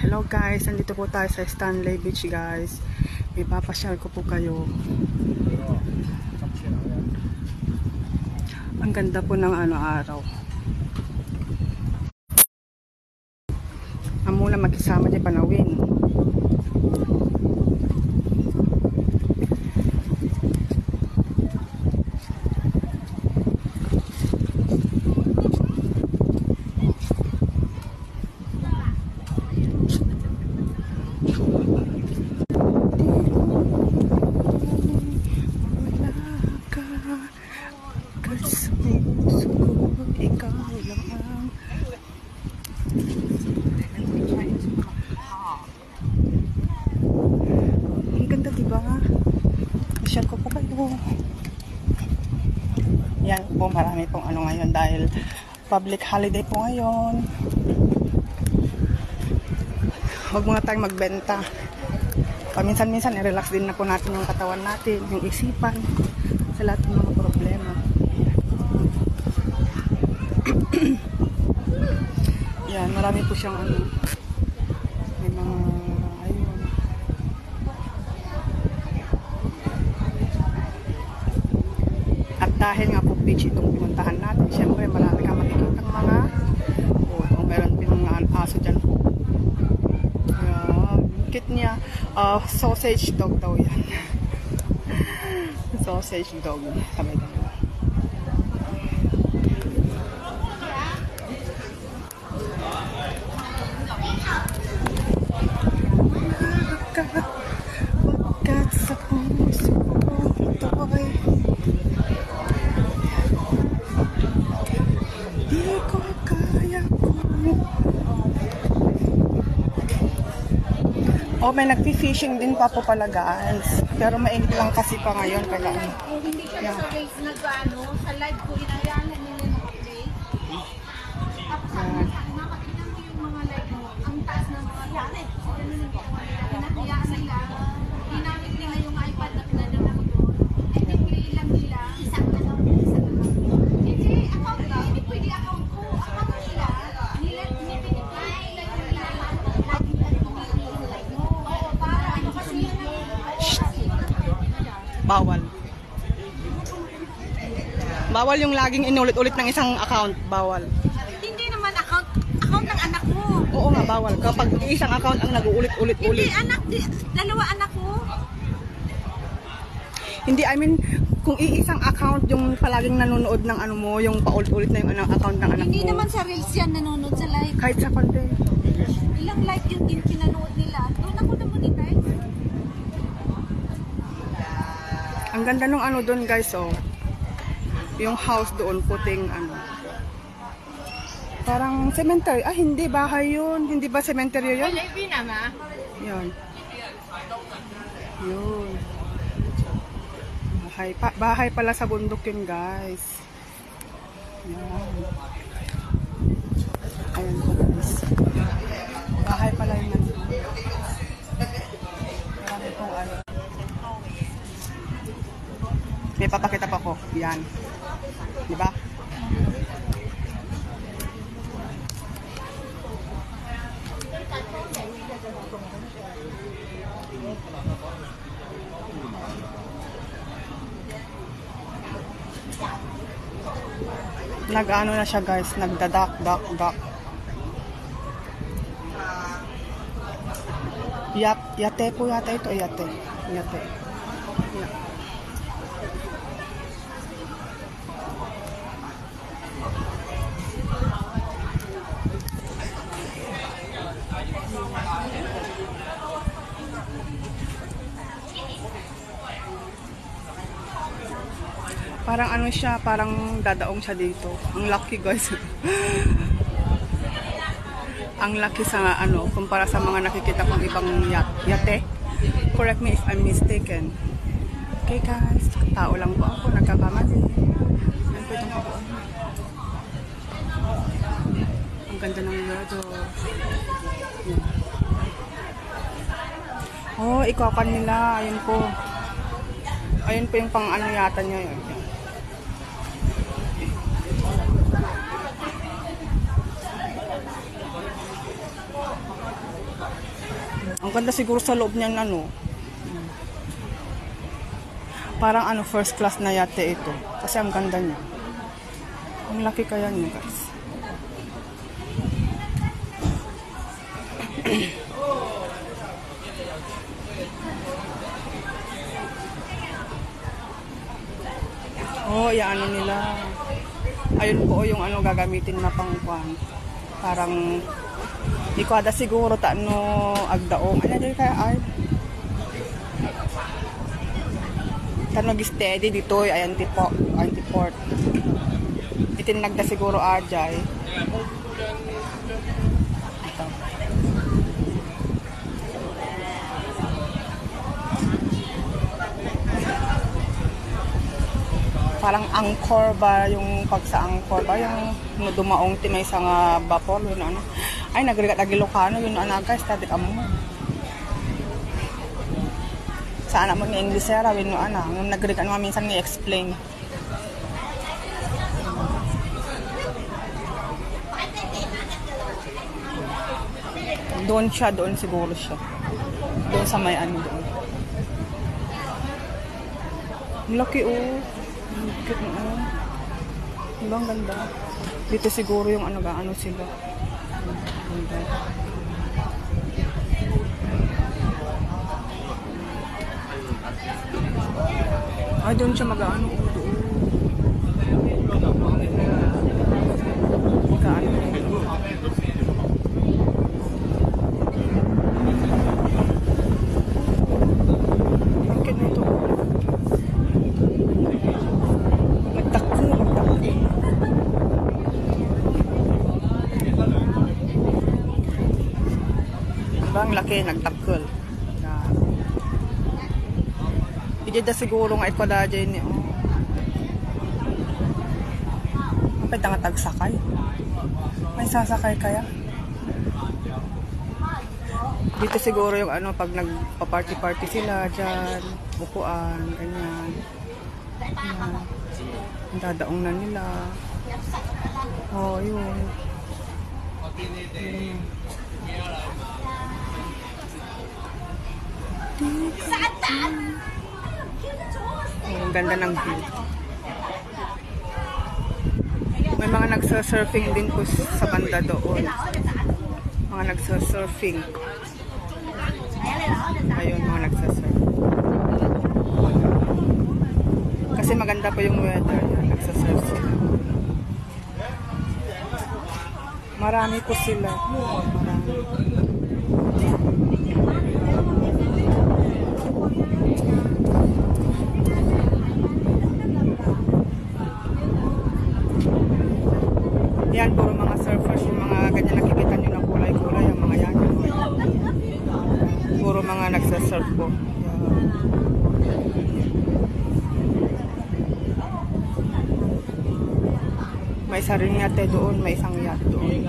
Hello guys, nandito po tayo sa Stanley Beach guys. Ipapasyal ko po kayo. Ang ganda po ng araw. Ang muna magkisama di panawin. Share ko po kayo. Yan po, marami pong ngayon dahil public holiday po ngayon. Huwag muna tayong magbenta. Paminsan-minsan i-relax din na po natin yung katawan natin, yung isipan sa lahat ng mga problema. Yan, marami po siyang may mga ayun. At dahil nga po beach itong pinuntahan natin, syempre marami kang makikitang mga kung meron pinong aso dyan po. Cute niya. Sausage dog daw yan. Sausage dog. Sabi ka. Wagkat sa puso ito'y di ko kaya ko. Oh, may nagpi-fishing din pa po pala guys. Pero mainit lang kasi pa ngayon kaya hindi ka sa place nag-ano, sa live ko inayaan nila nag-play. Tapos nakakita mo yung mga live mo, ang taas ng mga gamit. Hinahayaan nila, ginamit nila yung iPad na pinadala ko doon. And then play lang nila, isang account. Hindi, account ko, hindi pwede account ko. Account nila, pinipinipay nila yung nilaman. Lagi ka tumili yung live mo. Oo, para ano kasi bawal. Bawal yung laging inulit-ulit ng isang account. Bawal. Hindi naman account ng anak mo. Oo nga, bawal. Kapag isang account ang nag-uulit-ulit-ulit. Hindi, dalawa anak ko. Hindi, I mean, kung iisang account yung palaging nanonood ng mo, yung paulit-ulit na yung account ng anak mo. Hindi naman sa Reels yan nanonood sa live. Kahit sa content. Ilang live yung din pinanood nila. Doon ako na-monetize. Ang ganda nung doon guys, oh. Yung house doon, puting parang cemetery. Ah, hindi, bahay yun. Hindi ba cemetery yun? Yun. Yun. Bahay pala sa bundok yun guys. Yan. Ayan po guys. Bahay pala yun. Marami pong may papakita pa ko. Yan. Diba? Nag-ano na siya guys. Nagdadak. Yate po yata ito. Yate. Yeah. Parang siya, parang dadaong siya dito. Ang lucky guys. Ang lucky sa kumpara sa mga nakikita kong ibang yate. Correct me if I'm mistaken. Okay guys, tao lang po ako, nagkakamali. Yan po itong kabuuan. Ang ganda ng weather. Oh, ikakan nila. Ayun po. Ayun po yung pang yata niya yun. Ang ganda siguro sa loob niyan, ano. Parang ano, first class na yate ito. Kasi ang ganda niya. Ang laki kaya niya, guys. Oh, ano nila. Ayun po yung ano gagamitin na pangkuan. Parang ikada siguro no agdaong. Ano dito kaya ay? Tanog steady dito ay antiport. Itinagda siguro ajay. Ito. Parang angkor ba yung pag sa angkor ba yung dumaong timay sa nga vapor yun ano. Ay nagrigat ag Ilocano yun ana guys tadik amo mo. Sa anak mo ni Englishera yun no ana nung nagrigat nga minsan ni explain. Doon siguro siya. Doon sa may ano doon. Laki oh. Cute na oh. Diba ang ganda? Dito siguro yung ano sila. Ganda. Ay, doon siya mag-ano oh, doon. Kaano ang cute nito. Ang laki, nagtakol. Hindi da siguro nga ito da dyan niyo. Kapit nga tagsakay. May sasakay kaya? Dito siguro yung ano, pag nagpa-party-party sila dyan, upuan, ganyan. Ayan. Ang dadaong na nila. Oh, yun. Ang ganda ng view. May mga nagsa-surfing din po sa banda doon. Mga nagsa-surfing. Ayun, mga nagsa-surf. Kasi maganda pa yung weather. Nagsa-surf sila. Marami po sila. Marami. Yan, puro mga surfers, yung mga ganyan nakikita nyo na kulay-kulay, yung mga yan. Puro mga nagsasurf po. May isa rin yate doon, may isang yate doon.